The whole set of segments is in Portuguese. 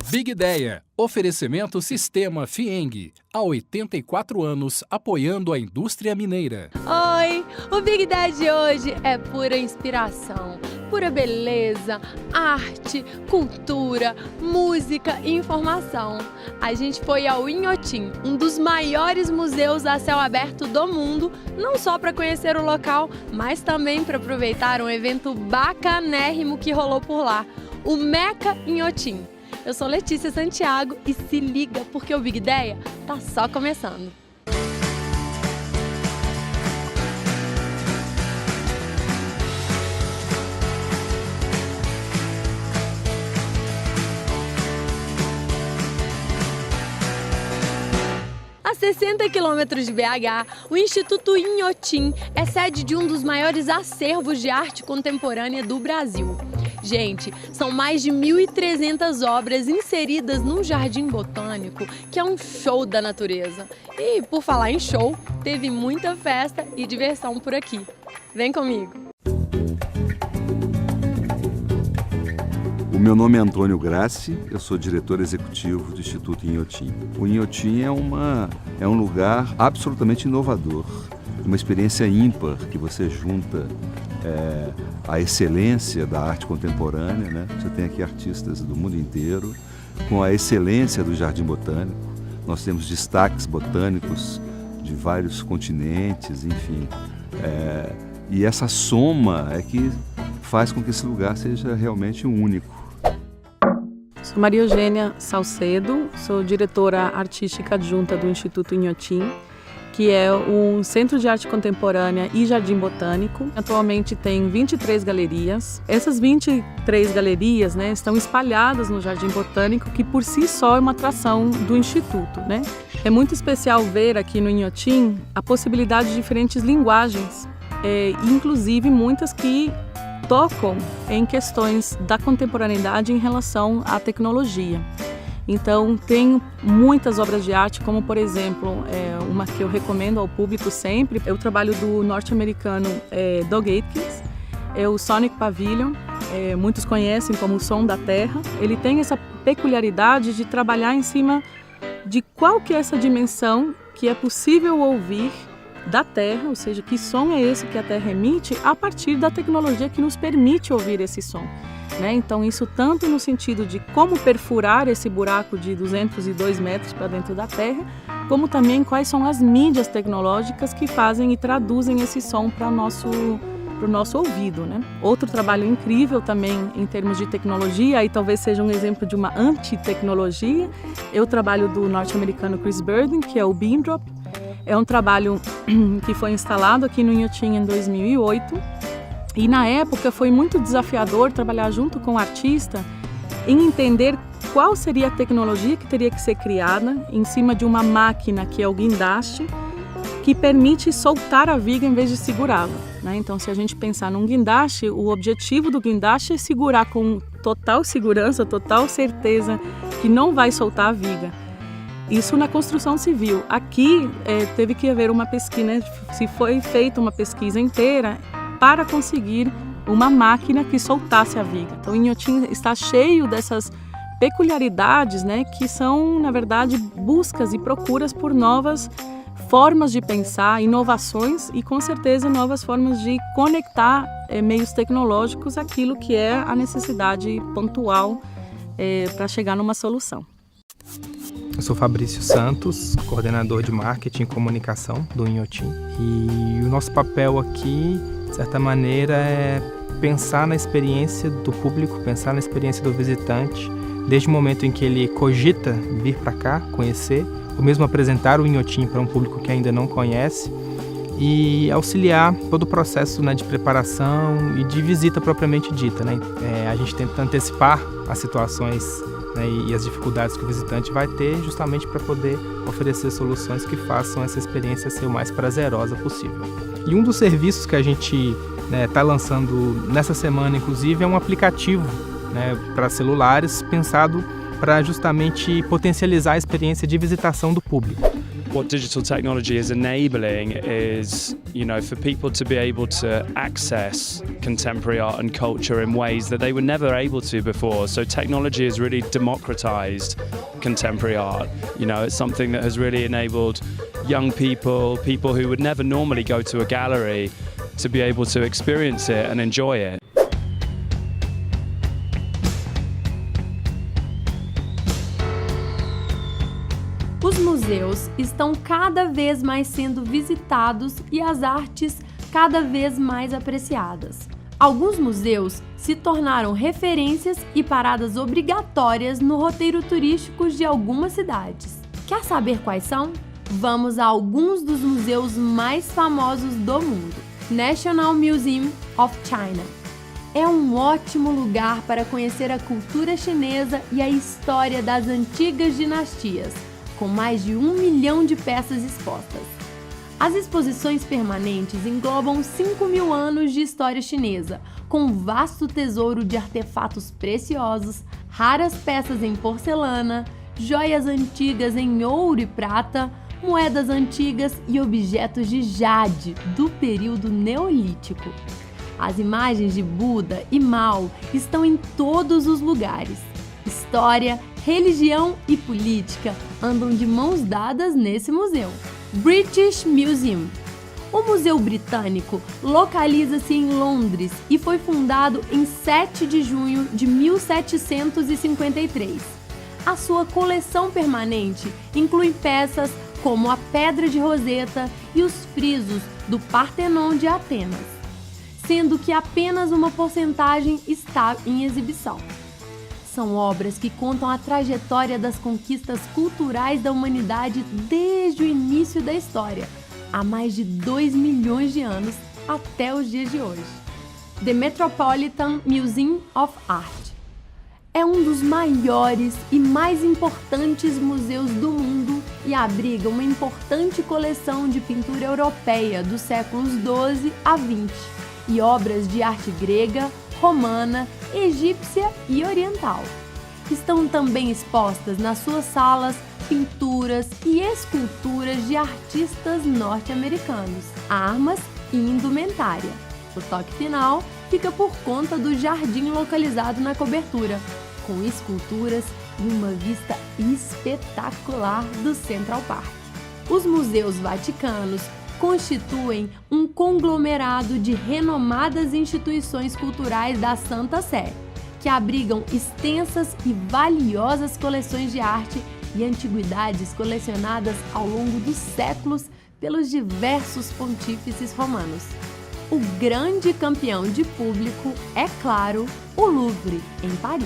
Big Ideia. Oferecimento Sistema Fieng. Há 84 anos apoiando a indústria mineira. Oi! O Big Ideia de hoje é pura inspiração, pura beleza, arte, cultura, música e informação. A gente foi ao Inhotim, um dos maiores museus a céu aberto do mundo, não só para conhecer o local, mas também para aproveitar um evento bacanérrimo que rolou por lá, o Meca Inhotim. Eu sou Letícia Santiago e se liga porque o Big Ideia tá só começando. A 60 quilômetros de BH, o Instituto Inhotim é sede de um dos maiores acervos de arte contemporânea do Brasil. Gente, são mais de 1.300 obras inseridas num jardim botânico que é um show da natureza. E por falar em show, teve muita festa e diversão por aqui. Vem comigo! O meu nome é Antônio Grassi, eu sou diretor executivo do Instituto Inhotim. O Inhotim é um lugar absolutamente inovador, uma experiência ímpar que você junta a excelência da arte contemporânea, né? Você tem aqui artistas do mundo inteiro, com a excelência do Jardim Botânico. Nós temos destaques botânicos de vários continentes, enfim. E essa soma é que faz com que esse lugar seja realmente único. Sou Maria Eugênia Salcedo, sou diretora artística adjunta do Instituto Inhotim, que é um centro de arte contemporânea e jardim botânico. Atualmente tem 23 galerias. Essas 23 galerias, né, estão espalhadas no jardim botânico, que por si só é uma atração do Instituto, né? É muito especial ver aqui no Inhotim a possibilidade de diferentes linguagens, inclusive muitas que tocam em questões da contemporaneidade em relação à tecnologia. Então, tenho muitas obras de arte, como, por exemplo, uma que eu recomendo ao público sempre, é o trabalho do norte-americano Doug Atkins, é o Sonic Pavilion, muitos conhecem como o Som da Terra. Ele tem essa peculiaridade de trabalhar em cima de qual que é essa dimensão que é possível ouvir da Terra, ou seja, que som é esse que a Terra emite a partir da tecnologia que nos permite ouvir esse som. Então isso tanto no sentido de como perfurar esse buraco de 202 metros para dentro da Terra, como também quais são as mídias tecnológicas que fazem e traduzem esse som para o nosso ouvido, né? Outro trabalho incrível também em termos de tecnologia, e talvez seja um exemplo de uma antitecnologia, é o trabalho do norte-americano Chris Burden, que é o Beam Drop. É um trabalho que foi instalado aqui no Inhotim em 2008. E na época foi muito desafiador trabalhar junto com o artista em entender qual seria a tecnologia que teria que ser criada em cima de uma máquina que é o guindaste, que permite soltar a viga em vez de segurá-la, né? Então, se a gente pensar num guindaste, o objetivo do guindaste é segurar com total segurança, total certeza que não vai soltar a viga. Isso na construção civil. Aqui teve que haver uma pesquisa, se foi feita uma pesquisa inteira para conseguir uma máquina que soltasse a viga. Então, o Inhotim está cheio dessas peculiaridades, né, que são, na verdade, buscas e procuras por novas formas de pensar, inovações e, com certeza, novas formas de conectar meios tecnológicos àquilo que é a necessidade pontual para chegar numa solução. Eu sou Fabrício Santos, coordenador de marketing e comunicação do Inhotim. E o nosso papel aqui, de certa maneira, é pensar na experiência do público, pensar na experiência do visitante, desde o momento em que ele cogita vir para cá, conhecer, ou mesmo apresentar o Inhotim para um público que ainda não conhece, e auxiliar todo o processo, né, de preparação e de visita propriamente dita, né? A gente tenta antecipar as situações, né, e as dificuldades que o visitante vai ter, justamente para poder oferecer soluções que façam essa experiência ser o mais prazerosa possível. E um dos serviços que a gente está lançando nessa semana, inclusive, é um aplicativo, né, para celulares pensado para justamente potencializar a experiência de visitação do público. what digital technology is enabling is, for people to be able to access contemporary art and culture in ways that they were never able to before. So technology has really democratized contemporary art. It's something that has really enabled young people who would never normally go to a gallery, to be able to experience it and enjoy it. Os museus estão cada vez mais sendo visitados e as artes cada vez mais apreciadas. Alguns museus se tornaram referências e paradas obrigatórias no roteiro turístico de algumas cidades. Quer saber quais são? Vamos a alguns dos museus mais famosos do mundo. National Museum of China. É um ótimo lugar para conhecer a cultura chinesa e a história das antigas dinastias, com mais de 1 milhão de peças expostas. As exposições permanentes englobam 5.000 anos de história chinesa, com um vasto tesouro de artefatos preciosos, raras peças em porcelana, joias antigas em ouro e prata, moedas antigas e objetos de jade do período neolítico. As imagens de Buda e Mao estão em todos os lugares. História, religião e política andam de mãos dadas nesse museu. British Museum. O Museu Britânico localiza-se em Londres e foi fundado em 7 de junho de 1753. A sua coleção permanente inclui peças como a Pedra de Roseta e os frisos do Partenon de Atenas, sendo que apenas uma porcentagem está em exibição. São obras que contam a trajetória das conquistas culturais da humanidade desde o início da história, há mais de 2 milhões de anos até os dias de hoje. The Metropolitan Museum of Art é um dos maiores e mais importantes museus do mundo e abriga uma importante coleção de pintura europeia dos séculos XII a XX e obras de arte grega, romana, egípcia e oriental. Estão também expostas nas suas salas pinturas e esculturas de artistas norte-americanos, armas e indumentária. O toque final fica por conta do jardim localizado na cobertura, com esculturas e uma vista espetacular do Central Park. Os museus vaticanos constituem um conglomerado de renomadas instituições culturais da Santa Sé, que abrigam extensas e valiosas coleções de arte e antiguidades colecionadas ao longo dos séculos pelos diversos pontífices romanos. O grande campeão de público é, claro, o Louvre, em Paris.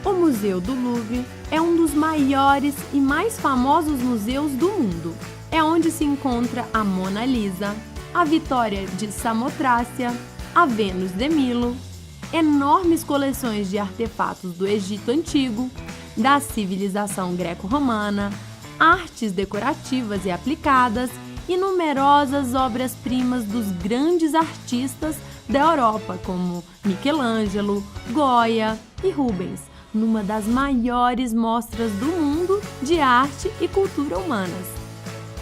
O Museu do Louvre é um dos maiores e mais famosos museus do mundo. É onde se encontra a Mona Lisa, a Vitória de Samotrácia, a Vênus de Milo, enormes coleções de artefatos do Egito Antigo, da civilização greco-romana, artes decorativas e aplicadas e numerosas obras-primas dos grandes artistas da Europa, como Michelangelo, Goya e Rubens, numa das maiores mostras do mundo de arte e cultura humanas.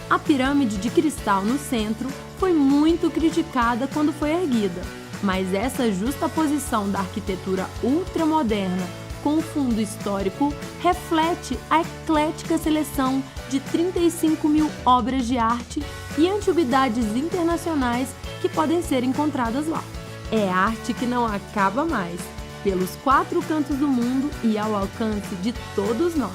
A pirâmide de cristal no centro foi muito criticada quando foi erguida, mas essa justaposição da arquitetura ultramoderna com o fundo histórico reflete a eclética seleção de 35.000 obras de arte e antiguidades internacionais que podem ser encontradas lá. É arte que não acaba mais, pelos 4 cantos do mundo e ao alcance de todos nós.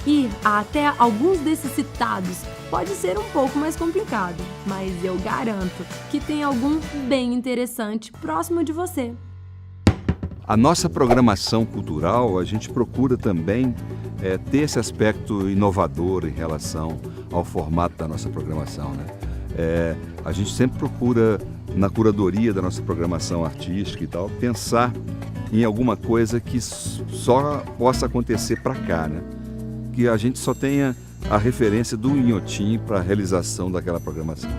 Ir até alguns desses citados pode ser um pouco mais complicado, mas eu garanto que tem algum bem interessante próximo de você. A nossa programação cultural, a gente procura também ter esse aspecto inovador em relação ao formato da nossa programação, né? A gente sempre procura, na curadoria da nossa programação artística e tal, pensar em alguma coisa que só possa acontecer para cá, né? Que a gente só tenha a referência do Inhotim para a realização daquela programação.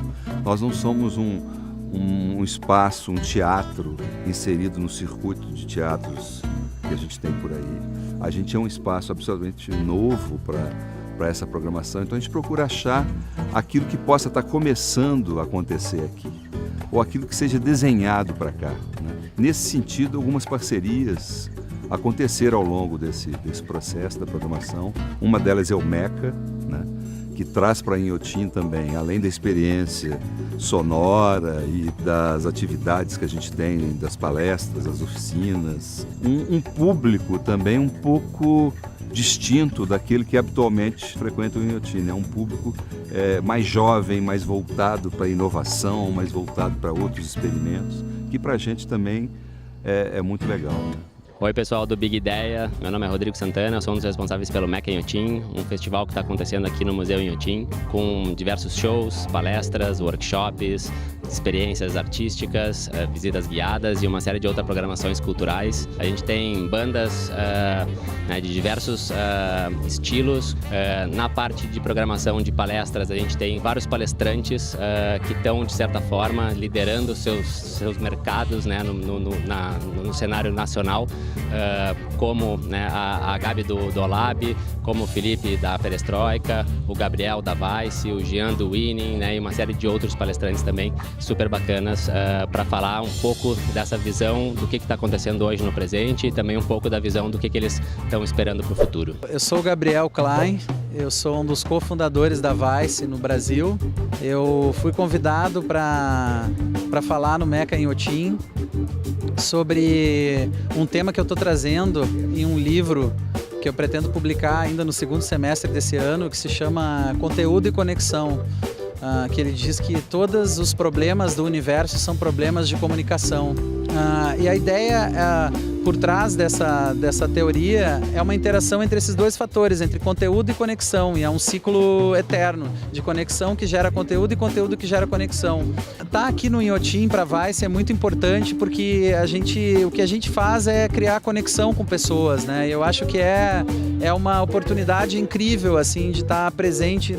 Nós não somos um espaço, um teatro inserido no circuito de teatros que a gente tem por aí. A gente é um espaço absolutamente novo para para essa programação. Então a gente procura achar aquilo que possa estar começando a acontecer aqui, ou aquilo que seja desenhado para cá, né? Nesse sentido, algumas parcerias aconteceram ao longo desse processo da programação. Uma delas é o MECA, né? Que traz para Inhotim também, além da experiência sonora e das atividades que a gente tem, das palestras, das oficinas, um público também um pouco distinto daquele que habitualmente frequenta o Inhotim, né? Um público mais jovem, mais voltado para a inovação, mais voltado para outros experimentos, que para a gente também é muito legal, né? Oi pessoal do Big Ideia, meu nome é Rodrigo Santana, eu sou um dos responsáveis pelo MECA Inhotim, um festival que está acontecendo aqui no Museu Inhotim, com diversos shows, palestras, workshops, experiências artísticas, visitas guiadas e uma série de outras programações culturais. A gente tem bandas de diversos estilos. Na parte de programação de palestras, a gente tem vários palestrantes que estão, de certa forma, liderando seus mercados, né, no cenário nacional, como, né, a Gabi do Olab, como o Felipe da Perestroika, o Gabriel da Vice, o Jean do Winning, né, e uma série de outros palestrantes também super bacanas para falar um pouco dessa visão do que está acontecendo hoje no presente e também um pouco da visão do que eles estão esperando para o futuro. Eu sou o Gabriel Klein, eu sou um dos cofundadores da Vice no Brasil. Eu fui convidado para falar no MECA Inhotim sobre um tema que eu estou trazendo em um livro que eu pretendo publicar ainda no segundo semestre desse ano, que se chama Conteúdo e Conexão, que ele diz que todos os problemas do universo são problemas de comunicação. E a ideia por trás dessa teoria é uma interação entre esses dois fatores, entre conteúdo e conexão, e é um ciclo eterno de conexão que gera conteúdo e conteúdo que gera conexão. Estar aqui no Inhotim para a Vice é muito importante porque o que a gente faz é criar conexão com pessoas, né? Eu acho que é uma oportunidade incrível assim de estar presente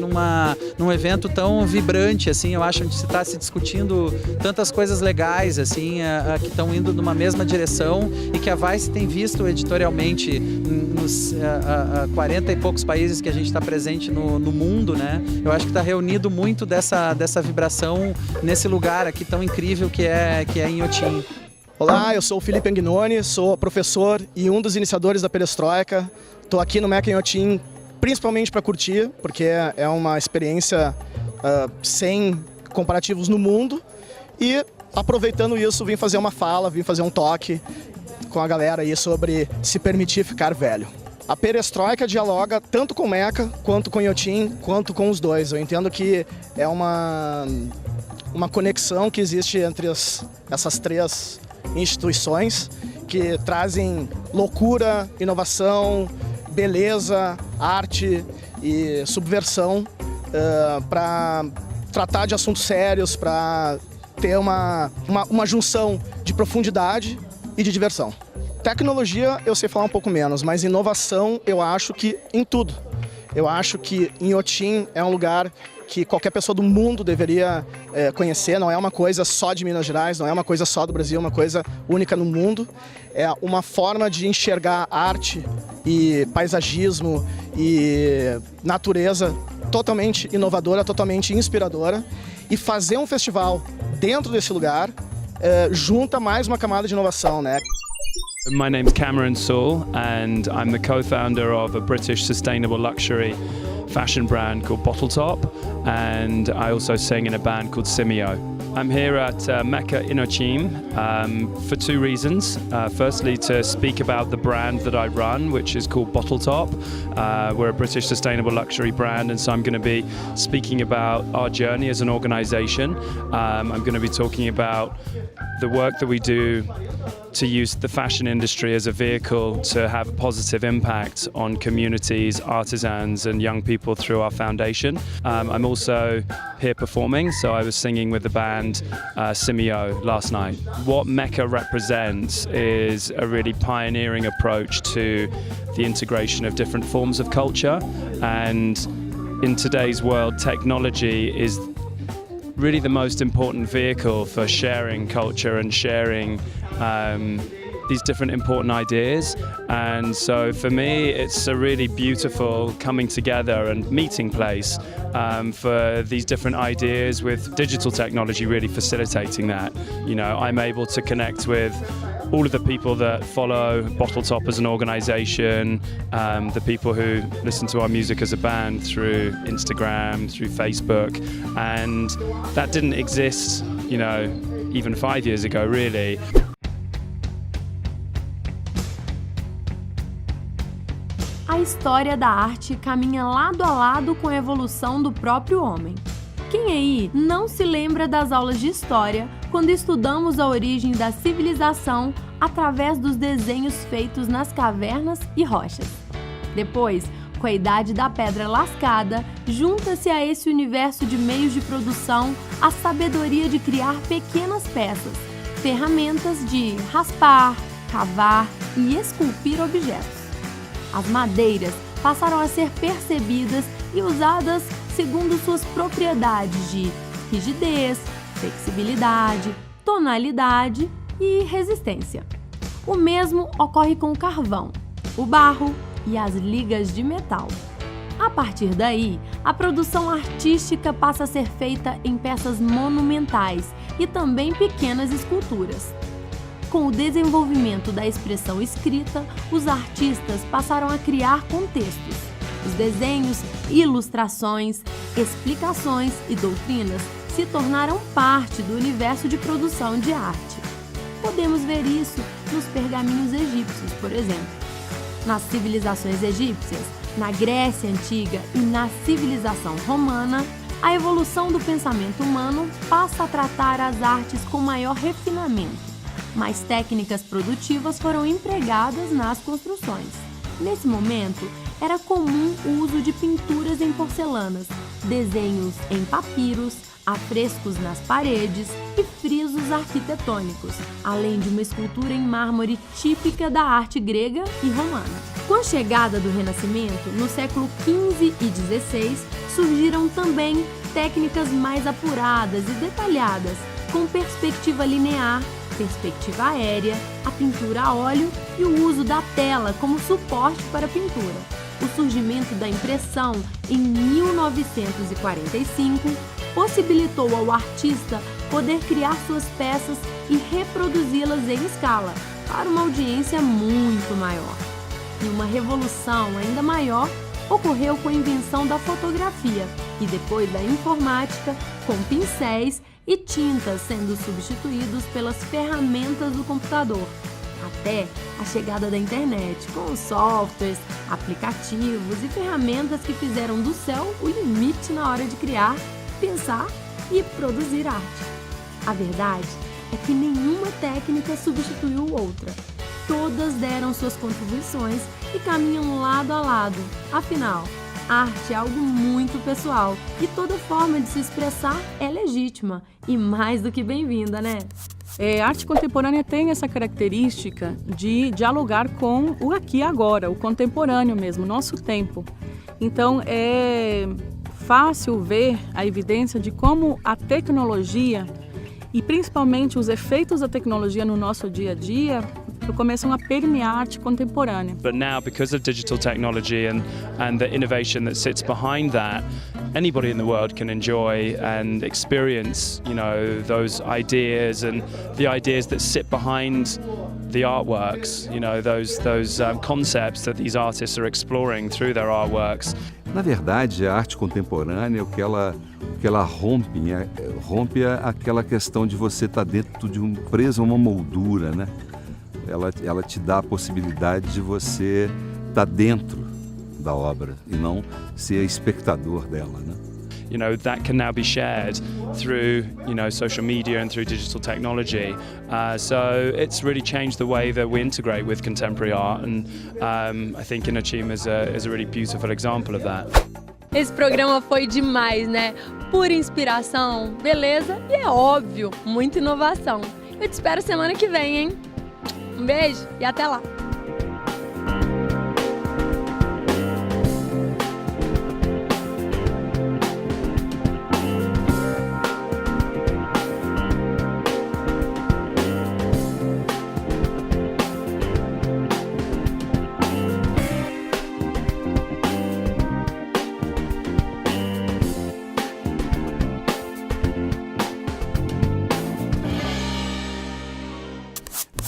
num evento tão vibrante assim. Eu acho que se está se discutindo tantas coisas legais assim que estão indo numa mesma direção e que a Vice tem visto editorialmente nos 40 e poucos países que a gente está presente no mundo, né? Eu acho que está reunido muito dessa vibração nesse lugar aqui tão incrível que é Inhotim. Olá, eu sou o Felipe Anguinoni, sou professor e um dos iniciadores da Perestroika. Estou aqui no MECA Inhotim principalmente para curtir, porque é uma experiência sem comparativos no mundo, e aproveitando isso, vim fazer uma fala, vim fazer um toque com a galera aí sobre se permitir ficar velho. A Perestroika dialoga tanto com o MECA, quanto com o Inhotim, quanto com os dois. Eu entendo que é uma conexão que existe entre essas três instituições que trazem loucura, inovação, beleza, arte e subversão para tratar de assuntos sérios, para ter uma junção de profundidade e de diversão. Tecnologia eu sei falar um pouco menos, mas inovação eu acho que em tudo. Eu acho que Inhotim é um lugar que qualquer pessoa do mundo deveria conhecer. Não é uma coisa só de Minas Gerais, não é uma coisa só do Brasil, é uma coisa única no mundo. É uma forma de enxergar arte e paisagismo e natureza totalmente inovadora, totalmente inspiradora. E fazer um festival dentro desse lugar junta mais uma camada de inovação, né? My name's Cameron Saul and I'm the co-founder of a British sustainable luxury fashion brand called Bottle Top, and I also sing in a band called Simeo. I'm here at MECA Inhotim for two reasons. Firstly, to speak about the brand that I run, which is called Bottle Top. We're a British sustainable luxury brand, and so I'm going to be speaking about our journey as an organisation. I'm going to be talking about the work that we do to use the fashion industry as a vehicle to have a positive impact on communities, artisans and young people through our foundation. I'm also here performing, so I was singing with the band Simeo last night. What MECA represents is a really pioneering approach to the integration of different forms of culture, and in today's world, technology is really the most important vehicle for sharing culture and sharing these different important ideas. And so for me, it's a really beautiful coming together and meeting place for these different ideas, with digital technology really facilitating that. You know, I'm able to connect with all of the people that follow Bottle Top as an organisation, the people who listen to our music as a band through Instagram, through Facebook, and that didn't exist, you know, even 5 years ago, really. A história da arte caminha lado a lado com a evolução do próprio homem. Quem aí não se lembra das aulas de história quando estudamos a origem da civilização através dos desenhos feitos nas cavernas e rochas? Depois, com a idade da pedra lascada, junta-se a esse universo de meios de produção a sabedoria de criar pequenas peças, ferramentas de raspar, cavar e esculpir objetos. As madeiras passaram a ser percebidas e usadas segundo suas propriedades de rigidez, flexibilidade, tonalidade e resistência. O mesmo ocorre com o carvão, o barro e as ligas de metal. A partir daí, a produção artística passa a ser feita em peças monumentais e também pequenas esculturas. Com o desenvolvimento da expressão escrita, os artistas passaram a criar contextos. Os desenhos, ilustrações, explicações e doutrinas se tornaram parte do universo de produção de arte. Podemos ver isso nos pergaminhos egípcios, por exemplo. Nas civilizações egípcias, na Grécia Antiga e na civilização romana, a evolução do pensamento humano passa a tratar as artes com maior refinamento. Mais técnicas produtivas foram empregadas nas construções. Nesse momento, era comum o uso de pinturas em porcelanas, desenhos em papiros, afrescos nas paredes e frisos arquitetônicos, além de uma escultura em mármore típica da arte grega e romana. Com a chegada do Renascimento, no século XV e XVI, surgiram também técnicas mais apuradas e detalhadas, com perspectiva linear, perspectiva aérea, a pintura a óleo e o uso da tela como suporte para a pintura. O surgimento da impressão em 1945 possibilitou ao artista poder criar suas peças e reproduzi-las em escala para uma audiência muito maior. E uma revolução ainda maior ocorreu com a invenção da fotografia e depois da informática, com pincéis e tintas sendo substituídos pelas ferramentas do computador, até a chegada da internet, com softwares, aplicativos e ferramentas que fizeram do céu o limite na hora de criar, pensar e produzir arte. A verdade é que nenhuma técnica substituiu outra. Todas deram suas contribuições e caminham lado a lado. Afinal, arte é algo muito pessoal e toda forma de se expressar é legítima e mais do que bem-vinda, né? A arte contemporânea tem essa característica de dialogar com o aqui e agora, o contemporâneo mesmo, nosso tempo. Então é fácil ver a evidência de como a tecnologia e principalmente os efeitos da tecnologia no nosso dia a dia começam a permear a arte contemporânea. But now, because of digital technology and the innovation that sits behind that, anybody in the world can enjoy and experience, you know, those ideas and the ideas that sit behind the artworks, you know, those concepts that these artists are exploring through their artworks. Na verdade, a arte contemporânea, o que ela rompe aquela questão de você estar dentro de preso a uma moldura, né? Ela te dá a possibilidade de você estar dentro da obra e não ser espectador dela, né? You know, that can now be shared through, you know, social media and through digital technology. So it's really changed the way that we integrate with contemporary art, and I think Innoteam is a really beautiful example of that. Esse programa foi demais, né? Pura inspiração, beleza e é óbvio, muita inovação. Eu te espero semana que vem, hein? Um beijo e até lá!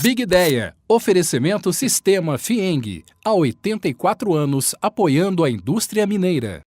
Big Ideia. Oferecimento Sistema FIENG. Há 84 anos apoiando a indústria mineira.